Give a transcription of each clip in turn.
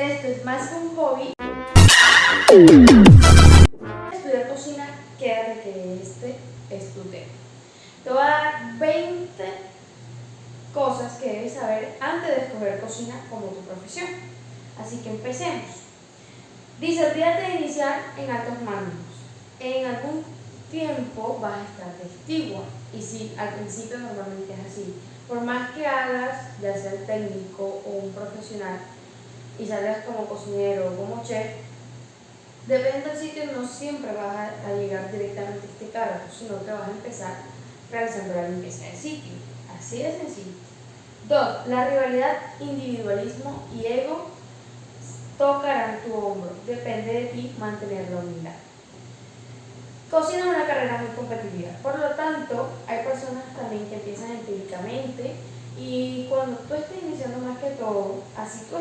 Esto es más que un hobby. Estudiar cocina, quédate que este es tu tema. Te voy a dar 20 cosas que debes saber antes de escoger cocina como tu profesión. Así que empecemos. Dice, olvídate de iniciar en altos mandos. En algún tiempo vas a estar testigo. Y sí, al principio normalmente es así. Por más que hagas, ya sea el técnico o un profesional, y salgas como cocinero o como chef, depende del sitio, no siempre vas a llegar directamente a este cargo, sino que vas a empezar realizando la limpieza del sitio. Así de sencillo. 2. La rivalidad, individualismo y ego tocarán tu hombro. Depende de ti mantener la humildad. Cocina es una carrera muy competitiva, por lo tanto, hay personas también que empiezan empíricamente y cuando tú estés iniciando más que todo, así tú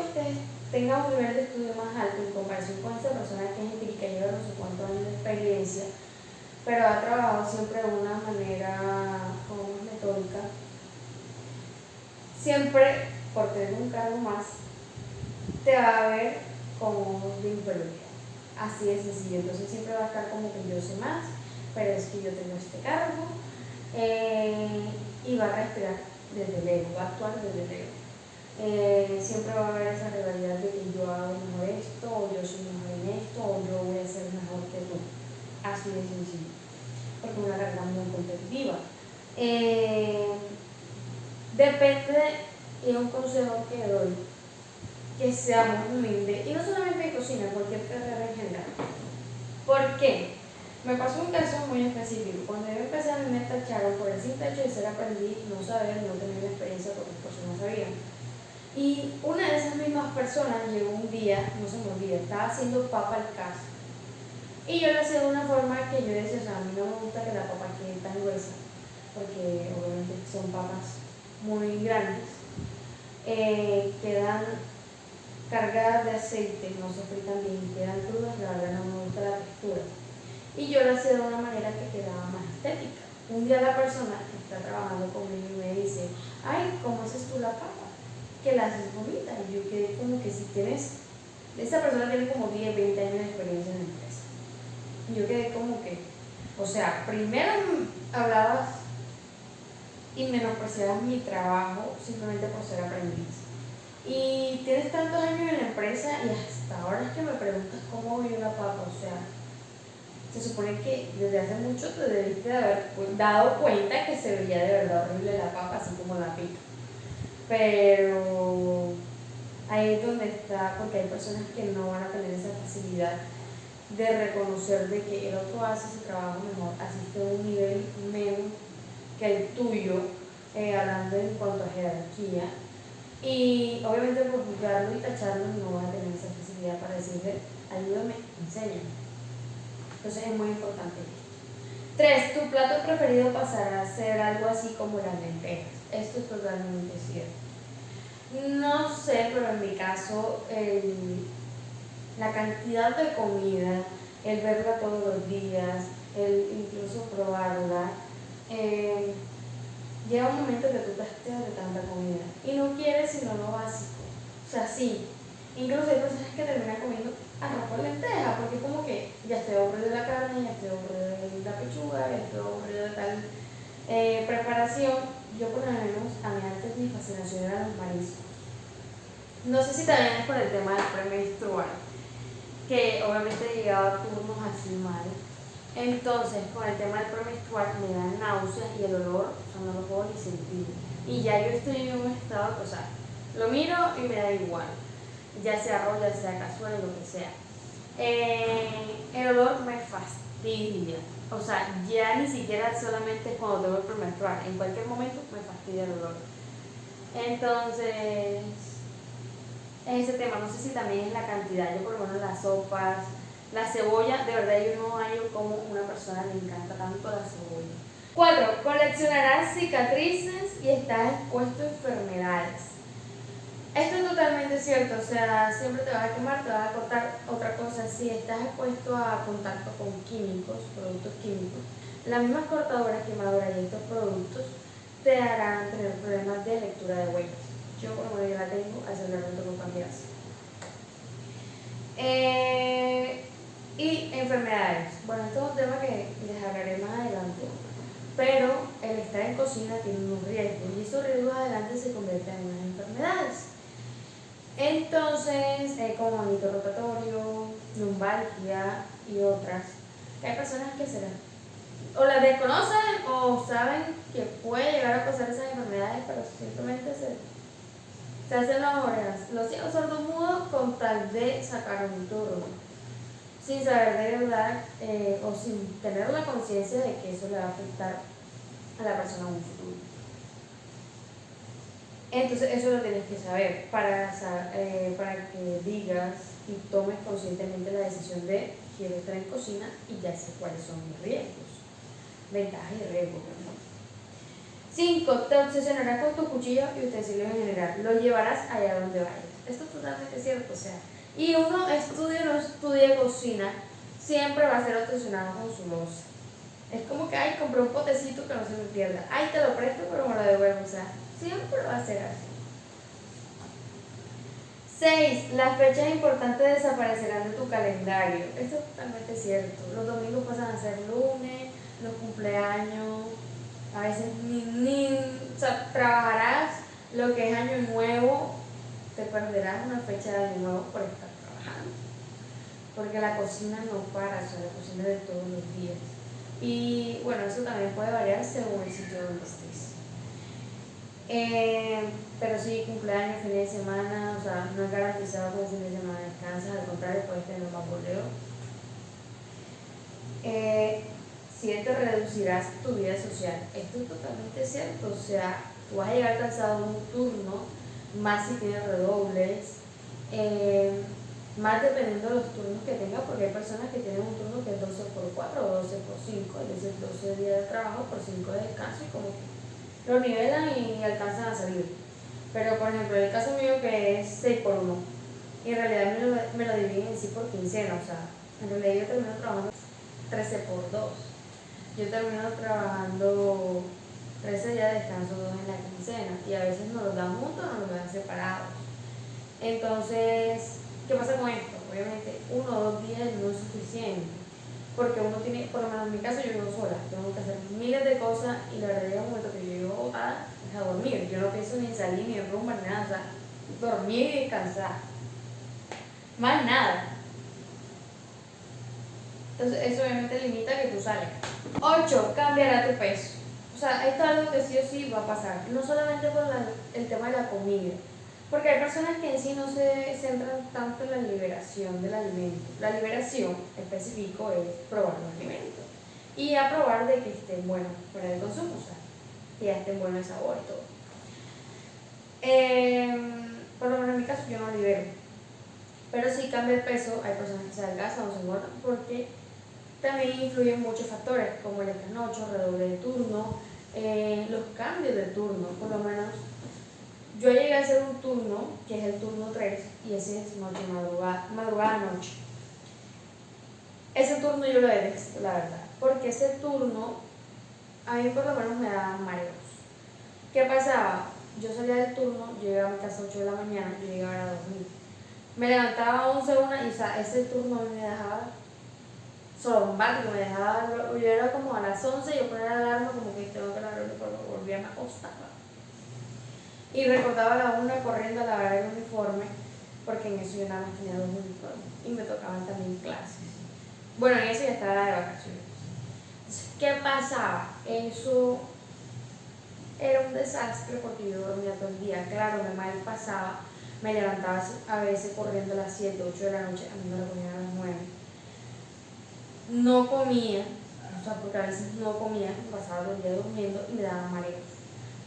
tengas un nivel de estudio más alto en comparación con esa persona que es empírica, lleva no sé cuántos años de experiencia, pero ha trabajado siempre de una manera como más metódica, siempre por tener un cargo más, te va a ver como de inferioridad. Así de sencillo, entonces siempre va a estar como que yo sé más, pero es que yo tengo este cargo, y va a respirar desde el ego, va a actuar desde el ego. Siempre va a haber esa rivalidad de que yo hago mejor esto, o yo soy mejor en esto, o yo voy a ser mejor que tú. Así de sencillo, porque es una carrera muy competitiva. Depende, y es un consejo que doy, que seamos humildes, y no solamente en cocina, cualquier carrera en general. ¿Por qué? Me pasó un caso muy específico. Cuando yo empecé, a mí me tacharon por el simple hecho de ser aprendiz, no saber, no tener la experiencia porque las personas sabían. Y una de esas mismas personas llegó un día, no se me olvida, estaba haciendo papa al caso. Y yo lo hacía de una forma que yo decía, o sea, a mí no me gusta que la papa quede tan gruesa, porque obviamente son papas muy grandes, quedan cargadas de aceite, no se fritan bien, quedan crudas, la verdad no me gusta la textura. Y yo lo hacía de una manera que quedaba más estética. Un día la persona que está trabajando conmigo me dice, ay, ¿cómo haces tú la papa? Que la haces bonita. Y yo quedé como que si tienes, esa persona tiene como 10, 20 años de experiencia en la empresa. Y yo quedé como que, o sea, primero hablabas y menospreciabas mi trabajo simplemente por ser aprendiz. Y tienes tantos años en la empresa y hasta ahora es que me preguntas cómo voy una papa, o sea, se supone que desde hace mucho te debiste de haber dado cuenta que se veía de verdad horrible la papa, así como la pica. Pero ahí es donde está, porque hay personas que no van a tener esa facilidad de reconocer de que el otro hace ese trabajo mejor, asiste a un nivel menos que el tuyo, hablando en cuanto a jerarquía. Y obviamente por juzgarlo y tacharlo no vas a tener esa facilidad para decirle, ayúdame, enséñame. Entonces es muy importante esto. 3. Tu plato preferido pasará a ser algo así como las lentejas. Esto es totalmente cierto. No sé, pero en mi caso, la cantidad de comida, el verla todos los días, el incluso probarla, llega un momento que tú te hastías de tanta comida y no quieres sino lo básico. O sea, sí, incluso hay personas que terminan comiendo arroz con lenteja porque como que ya estoy aburrido de la carne, ya estoy aburrido de la pechuga, ya estoy aburrido de tal preparación. Yo por lo menos, a mí antes mi fascinación eran los mariscos. No sé si también es por el tema del premenstrual, que obviamente llegaba a turnos así mal. Entonces, con el tema del premenstrual me dan náuseas y el olor, o sea, no lo puedo ni sentir. Y ya yo estoy en un estado, o sea, lo miro y me da igual, ya sea arroz, ya sea cazuela, lo que sea. El olor me fastidia, o sea, ya ni siquiera solamente es cuando tengo el premenstrual, en cualquier momento me fastidia el olor. Entonces, ese tema, no sé si también es la cantidad, yo por lo menos las sopas, la cebolla, de verdad yo no hallo como una persona le encanta tanto la cebolla. 4. Coleccionarás cicatrices y estás expuesto a enfermedades. Esto es totalmente cierto, o sea, siempre te vas a quemar, te vas a cortar. Otra cosa, si estás expuesto a contacto con químicos, productos químicos, las mismas cortadoras, quemadoras y estos productos te harán tener problemas de lectura de huellas. Yo por lo menos la tengo, al celular no tengo cambiarse. pero el estar en cocina tiene unos riesgos y esos riesgos adelante se convierten en unas enfermedades. Entonces, como manito rotatorio, lumbalgia y otras, hay personas que se las o las desconocen o saben que puede llegar a pasar esas enfermedades, pero simplemente se hacen las orejas, los ciegos sordos mudos con tal de sacar un turno, sin saber de verdad o sin tener la conciencia de que eso le va a afectar a la persona en un futuro. Entonces eso lo tienes que saber para que digas y tomes conscientemente la decisión de quiero estar en cocina y ya sé cuáles son mis riesgos, ventajas y riesgos. 5. Te obsesionarás con tus cuchillos y utensilios en general. Los llevarás allá donde vayas. Esto es totalmente cierto. O sea, y uno estudie o no estudie cocina, siempre va a ser obsesionado con su loza. Es como que, ay, compré un potecito que no se me pierda. Ay, te lo presto, pero me lo devuelvo. O sea, siempre va a ser así. 6. Las fechas importantes desaparecerán de tu calendario. Esto es totalmente cierto. Los domingos pasan a ser lunes, los cumpleaños, a veces o sea, trabajarás lo que es año nuevo, te perderás una fecha de año nuevo por estar trabajando. Porque la cocina no para, o sea, la cocina es de todos los días. Y bueno, eso también puede variar según el sitio donde estés. Pero sí, cumpleaños, fin de semana, o sea, no es garantizado que un fin de semana descansas, al contrario, puedes tener más boleo. 7. Reducirás tu vida social. Esto es totalmente cierto, o sea, tú vas a llegar cansado de un turno, más si tienes redobles, más dependiendo de los turnos que tengas, porque hay personas que tienen un turno que es 12x4 o 12x5, es decir, 12 días de trabajo por 5 de descanso y como que lo nivelan y alcanzan a salir. Pero por ejemplo, en el caso mío que es 6x1, y en realidad me lo dividen en sí por quincena, o sea, en realidad yo termino trabajando 13x2. Yo termino trabajando 13 días de descanso, 2 en la quincena, y a veces nos los dan juntos o nos los dan separados. Entonces, ¿qué pasa con esto? Obviamente, 1 o 2 días no es suficiente, porque uno tiene, por lo menos en mi caso, yo vivo sola, tengo que hacer miles de cosas y la verdad llega un momento que yo llego botada a dormir. Yo no pienso ni en salir, ni en rumba, ni nada, o sea, dormir y descansar. Más nada. Entonces, eso obviamente limita que tú salgas. 8. Cambiará tu peso. O sea, esto es algo que sí o sí va a pasar. No solamente por el tema de la comida, porque hay personas que en sí no se centran tanto en la liberación del alimento. La liberación, específico, es probar los alimentos y aprobar de que estén buenos para el consumo, o sea, que ya estén buenos de sabor y todo. Por lo menos en mi caso yo no libero, pero si cambia el peso, hay personas que se adelgazan o se engordan porque también influyen muchos factores como el trasnocho, redoble de turno, los cambios de turno. Por lo menos yo llegué a hacer un turno que es el turno 3 y ese es noche madrugada noche. Ese turno yo lo detesto, la verdad, porque ese turno a mí por lo menos me daba mareos. ¿Qué pasaba? Yo salía del turno, yo llegaba a mi casa a 8 de la mañana, yo llegaba a dormir. Me levantaba a 11 una y ese turno me dejaba sombático, me dejaba, yo era como a las 11, yo ponía la alarma como que tengo que lavar el uniforme, volvía a me acostaba. Y recordaba a la 1 corriendo a lavar el uniforme, porque en eso yo nada más tenía 2 uniformes y me tocaban también clases. Bueno, en eso ya estaba de vacaciones. ¿Qué pasaba? Eso era un desastre porque yo dormía todo el día. Claro, me mal pasaba, me levantaba a veces corriendo a las 7, 8 de la noche, a mí me lo ponían a las 9. No comía, o sea, porque a veces no comía, pasaba todo el día durmiendo y me daba mareos.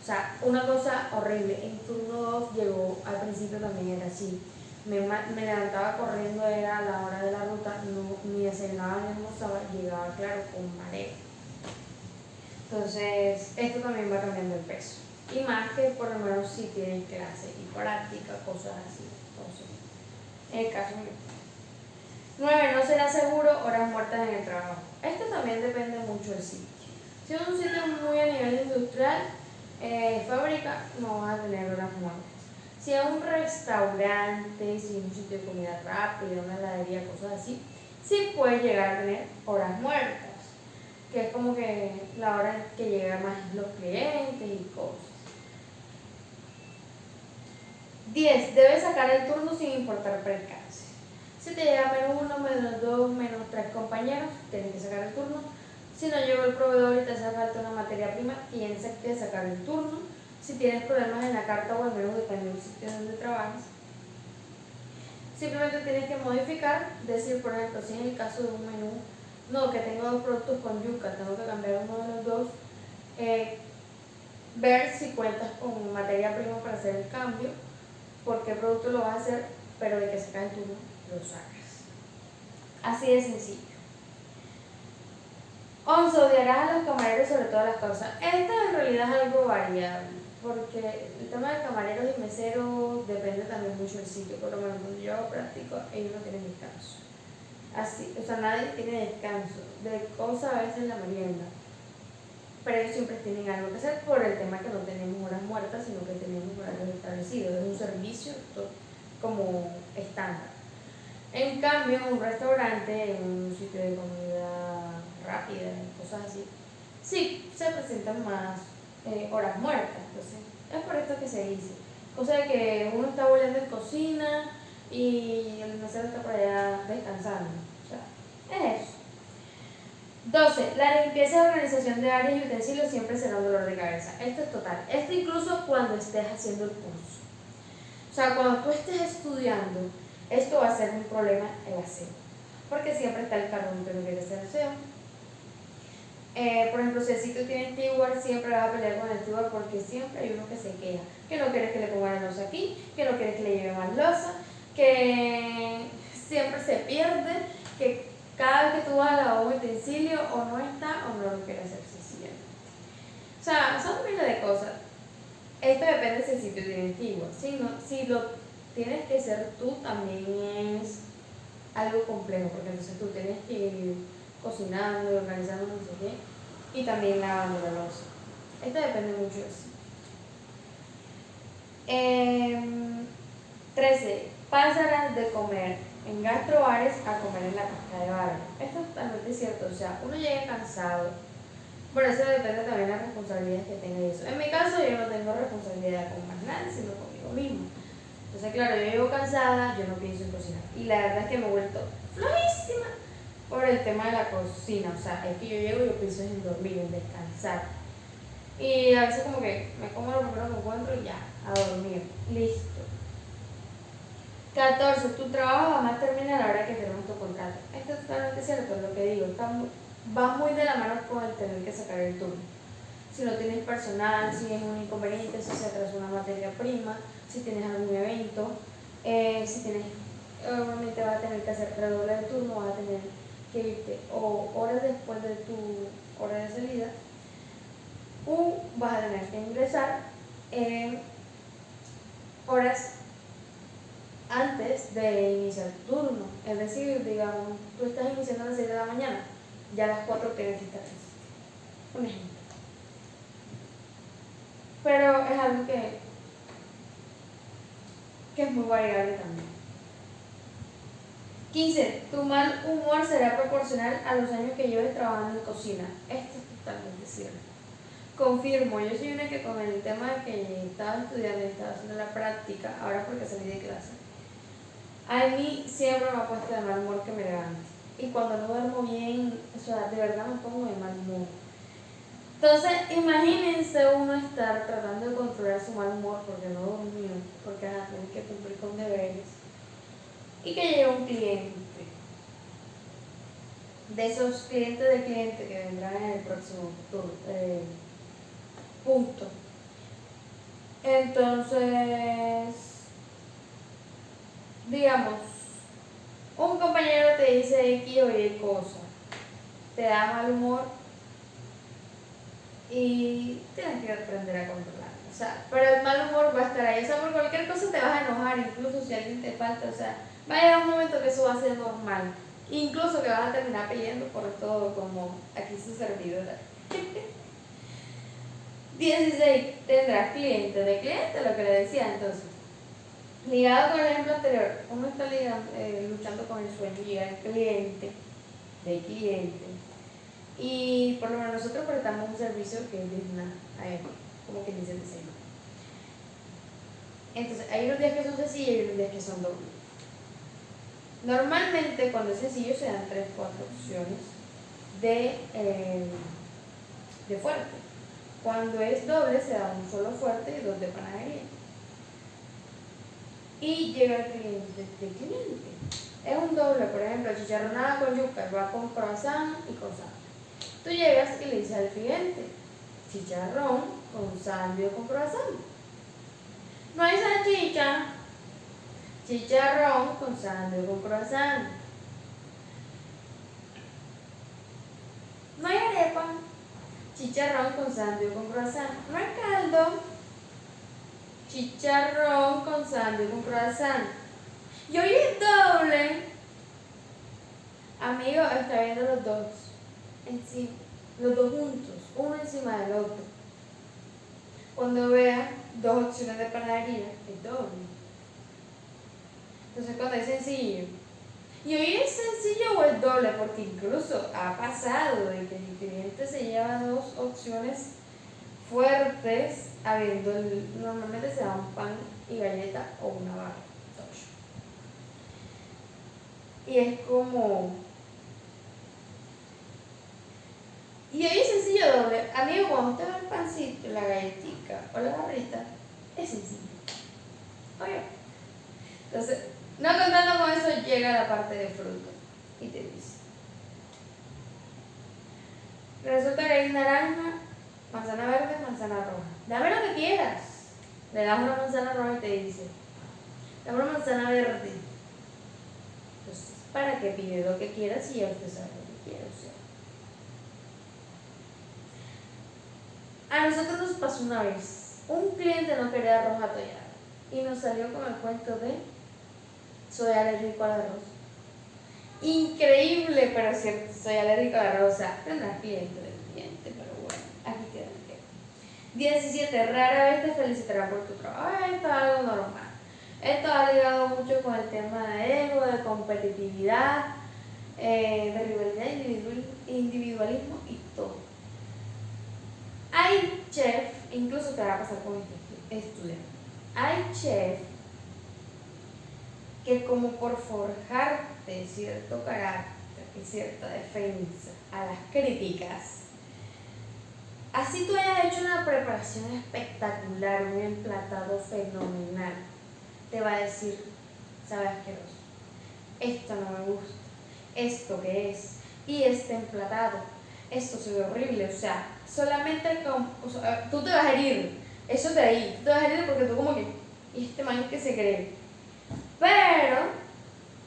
O sea, una cosa horrible. En turno 2 llegó, al principio también era así. Me levantaba corriendo, era a la hora de la ruta, no, ni desayunaba ni almorzaba, llegaba, claro, con mareo. Entonces, esto también va cambiando el peso. Y más que por lo menos si tienes clase y práctica, cosas así. Entonces, en el caso mío. 9. No será seguro horas muertas en el trabajo. Esto también depende mucho del sitio. Si es un sitio muy a nivel industrial, fábrica, no vas a tener horas muertas. Si es un restaurante, si es un sitio de comida rápida, una heladería, cosas así, sí puedes llegar a tener horas muertas. que es como que la hora en que llegan más los clientes y cosas. 10. Debes sacar el turno sin importar percance. Si te llega menos 1, menos 2, menos 3 compañeros, tienes que sacar el turno. Si no llegó el proveedor y te hace falta una materia prima, tienes que sacar el turno. Si tienes problemas en la carta o al menos depende del sitio donde trabajes, simplemente tienes que modificar, decir, por ejemplo, si en el caso de un menú, no, que tengo 2 productos con yuca, tengo que cambiar uno de los dos, ver si cuentas con materia prima para hacer el cambio, por qué producto lo vas a hacer, pero de que sacas el turno, lo sacas. Así de sencillo. 11. Odiarás a los camareros sobre todas las cosas. Esto en realidad es algo variable, porque el tema de camareros y meseros depende también mucho del sitio. Por lo menos cuando yo practico, ellos no tienen descanso. Así, o sea, nadie tiene descanso. De cosa a veces la merienda. Pero ellos siempre tienen algo que hacer por el tema que no tenemos horas muertas, sino que tenemos horarios establecidos. Es un servicio como estándar. En cambio, en un restaurante, en un sitio de comida rápida y cosas así, sí se presentan más horas muertas. Entonces, es por esto que se dice. Cosa de que uno está volviendo en cocina y el mesero está por allá descansando. O sea, es eso. 12. La limpieza y organización de áreas y utensilios siempre será un dolor de cabeza. Esto es total. Esto incluso cuando estés haciendo el curso. O sea, cuando tú estés estudiando, esto va a ser un problema el aseo. Porque siempre está el carbón que no quiere hacer aseo. Por ejemplo, si el sitio tiene steward, siempre vas a pelear con el steward porque siempre hay uno que se queja. Que no quieres que le pongan la losa aquí, que no quieres que le lleve más losa, que siempre se pierde, que cada vez que tú vas a lavar un utensilio o no está o no lo quiere hacer sencillamente. O sea, son miles de cosas. Esto depende si el sitio tiene steward. Si lo tienes que hacer tú, también es algo complejo, porque entonces tú tienes que ir cocinando y organizando no sé qué, y también lavando la loza. Esto depende mucho de eso. 13. Pasarás de comer en gastrobares a comer en la casca de barro. Esto es totalmente cierto, o sea, uno llega cansado. Bueno, eso depende también de las responsabilidades que tenga eso. En mi caso, yo no tengo responsabilidad con más nadie, sino conmigo mismo. Entonces, claro, yo llego cansada, yo no pienso en cocinar. Y la verdad es que me he vuelto flojísima por el tema de la cocina. O sea, es que yo llego y yo pienso en dormir, en descansar. Y a veces como que me como lo primero que encuentro y ya, a dormir. Listo. 14. Tu trabajo jamás termina a la hora que firmas tu contrato. Esto es totalmente cierto, es lo que digo. Va muy de la mano con el tener que sacar el turno. Si no tienes personal, si es un inconveniente, si se atrasa una materia prima, si tienes algún evento, si tienes, obviamente vas a tener que hacer redoble de turno, vas a tener que irte o horas después de tu hora de salida, o vas a tener que ingresar horas antes de iniciar tu turno. Es decir, digamos, tú estás iniciando a las 6 de la mañana, ya a las 4 tienes que estar en un ejemplo. Pero es algo que es muy variable también. 15. Tu mal humor será proporcional a los años que lleves trabajando en cocina. Esto es totalmente cierto. Confirmo, yo soy una que con el tema de que estaba estudiando y estaba haciendo la práctica, ahora porque salí de clase, a mí siempre me ha puesto de mal humor que me levante. Y cuando no duermo bien, o sea, de verdad me pongo de mal humor. Entonces, imagínense uno estar tratando de controlar su mal humor porque no durmió, porque tiene que cumplir con deberes, y que llegue un cliente, de esos clientes de cliente que vendrán en el próximo punto. Entonces, digamos, un compañero te dice X o Y cosa, te da mal humor y tienes que aprender a controlarlo. O sea, pero el mal humor va a estar ahí. O sea, por cualquier cosa te vas a enojar, incluso si alguien te falta. O sea, va a llegar un momento que eso va a ser normal. Incluso que vas a terminar pidiendo por todo, como aquí su servidora. 16. Tendrás cliente de cliente, lo que le decía entonces. Ligado con el ejemplo anterior, uno está luchando con el sueño, llega el cliente de cliente. Y por lo menos nosotros prestamos un servicio que es de una como que dice el diseño. Entonces, hay unos días que son sencillos y unos días que son dobles. Normalmente, cuando es sencillo, se dan 3-4 opciones de fuerte. Cuando es doble, se da un solo fuerte y 2 de panadería. Y llega el cliente. Es un doble, por ejemplo, chicharronada con yuca, va con croissant y con sal. Tú llegas y le dices al cliente, chicharrón con sándwich con croissant. No hay salchicha, chicharrón con sándwich con croissant. No hay arepa, chicharrón con sándwich con croissant. No hay caldo, chicharrón con sándwich con croissant. Y hoy es doble. Amigo, está viendo los dos encima, los dos juntos, uno encima del otro. Cuando vea 2 opciones de panadería, es doble. Entonces, cuando es sencillo, y hoy es sencillo o es doble, porque incluso ha pasado de que el cliente se lleva 2 opciones fuertes, normalmente se da un pan y galleta o una barra. Y es como... Y hoy es sencillo doble. Amigo, cuando usted ve el pancito, la galletita o la barrita, es sencillo. Oye. Entonces, no contando con eso, llega la parte de fruta. Y te dice. Resulta que hay naranja, manzana verde, manzana roja. Dame lo que quieras. Le das una manzana roja y te dice, dame una manzana verde. Entonces, ¿para qué pide lo que quiera si ya usted sabe lo que quiere? O sea, a nosotros nos pasó una vez. Un cliente no quería arroz atollado y nos salió con el cuento de soy alérgico al arroz. Increíble, pero cierto, soy alérgico al arroz. O sea, tendrás cliente del cliente, pero bueno, aquí queda. 17. Rara vez te felicitará por tu trabajo. Esto es algo normal. Esto ha ligado mucho con el tema de ego, de competitividad, de rivalidad, individualismo y todo. Hay chef, incluso te va a pasar con este estudiante. Hay chef que como por forjarte cierto carácter y cierta defensa a las críticas, así tú hayas hecho una preparación espectacular, un emplatado fenomenal, te va a decir, sabe asqueroso, esto no me gusta, esto que es, y este emplatado, esto se ve horrible, o sea, solamente tú te vas a herir, eso de ahí, tú te vas a herir porque tú como que, y este man que se cree, pero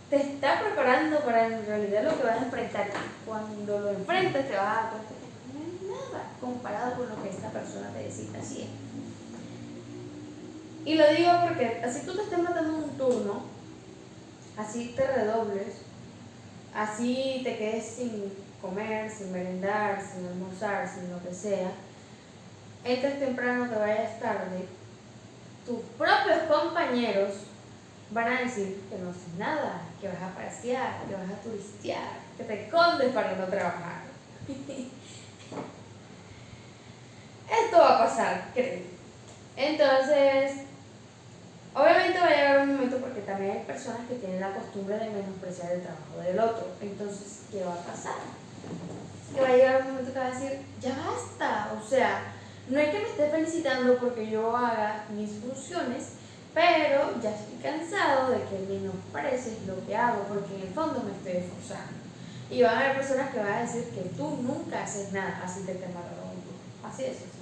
te está preparando para en realidad lo que vas a enfrentar. Cuando lo enfrentes te vas a dar cuenta que no es nada comparado con lo que esta persona te decía, así es. Y lo digo porque así tú te estés matando un turno, así te redobles, así te quedes sin comer, sin merendar, sin almorzar, sin lo que sea, entres temprano, te vayas tarde, tus propios compañeros van a decir que no haces nada, que vas a pasear, que vas a turistear, que te escondes para no trabajar. Esto va a pasar, creo. Entonces, obviamente va a llegar un momento porque también hay personas que tienen la costumbre de menospreciar el trabajo del otro. Entonces, ¿qué va a pasar? Que va a llegar un momento que va a decir, ya basta, o sea, no es que me esté felicitando porque yo haga mis funciones, pero ya estoy cansado de que menosprecies lo que hago porque en el fondo me estoy esforzando. Y van a haber personas que van a decir que tú nunca haces nada, así te mataron un turno. Así es eso.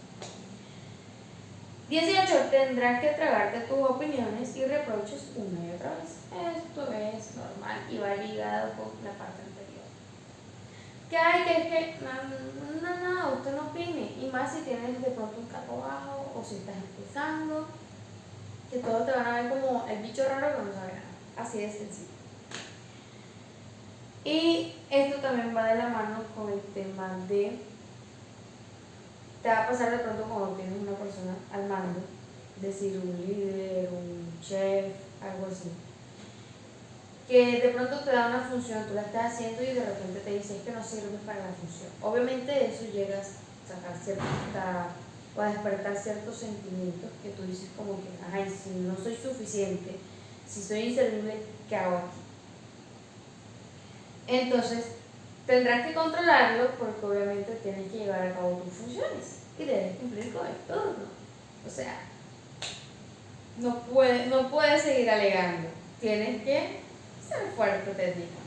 18. Tendrás que tragarte tus opiniones y reproches una y otra vez. Esto es normal y va ligado con la parte anterior. ¿Qué hay? Que es que no, usted no opine. Y más si tienes de pronto un capo bajo o si estás empezando, que todos te van a ver como el bicho raro que no sabe nada. Así de sencillo. Y esto también va de la mano con el tema de, te va a pasar de pronto cuando tienes una persona al mando, decir un líder, un chef, algo así, que de pronto te da una función, tú la estás haciendo y de repente te dice que no sirve para la función. Obviamente eso llega a sacar o a despertar ciertos sentimientos que tú dices como que, ay, si no soy suficiente, si soy inservible, ¿qué hago aquí? Entonces, tendrás que controlarlo porque obviamente tienes que llevar a cabo tus funciones y debes cumplir con el turno. O sea, no puedes seguir alegando, tienes que ser fuerte técnicamente.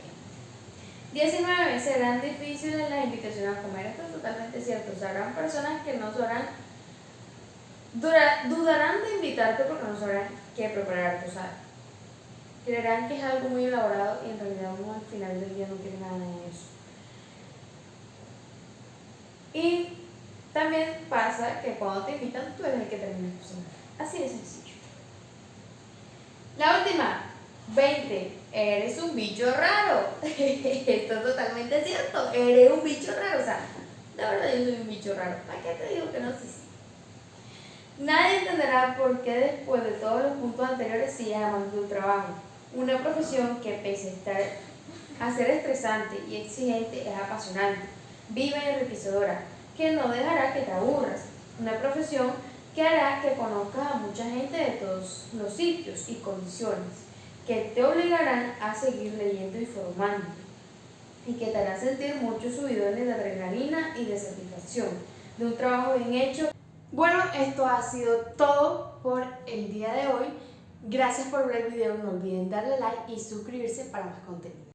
19. Serán difíciles las invitaciones a comer. Esto es totalmente cierto. O sea, habrán personas que no dudarán de invitarte porque no sabrán qué preparar, tú sabes. Creerán que es algo muy elaborado y en realidad uno al final del día no quiere nada de eso. Y también pasa que cuando te invitan tú eres el que termina cocinando. Así de sencillo. La última, 20. Eres un bicho raro. Esto es totalmente cierto. Eres un bicho raro. O sea, de verdad yo soy un bicho raro. ¿Para qué te digo que no? Sí, sí. Nadie entenderá por qué después de todos los puntos anteriores sigues amando tu trabajo. Una profesión que pese a ser estresante y exigente es apasionante, viva y enriquecedora, que no dejará que te aburras. Una profesión que hará que conozcas a mucha gente de todos los sitios y condiciones, que te obligarán a seguir leyendo y formando, y que te harán sentir muchos subidones de adrenalina y de satisfacción, de un trabajo bien hecho. Bueno, esto ha sido todo por el día de hoy. Gracias por ver el video, no olviden darle like y suscribirse para más contenido.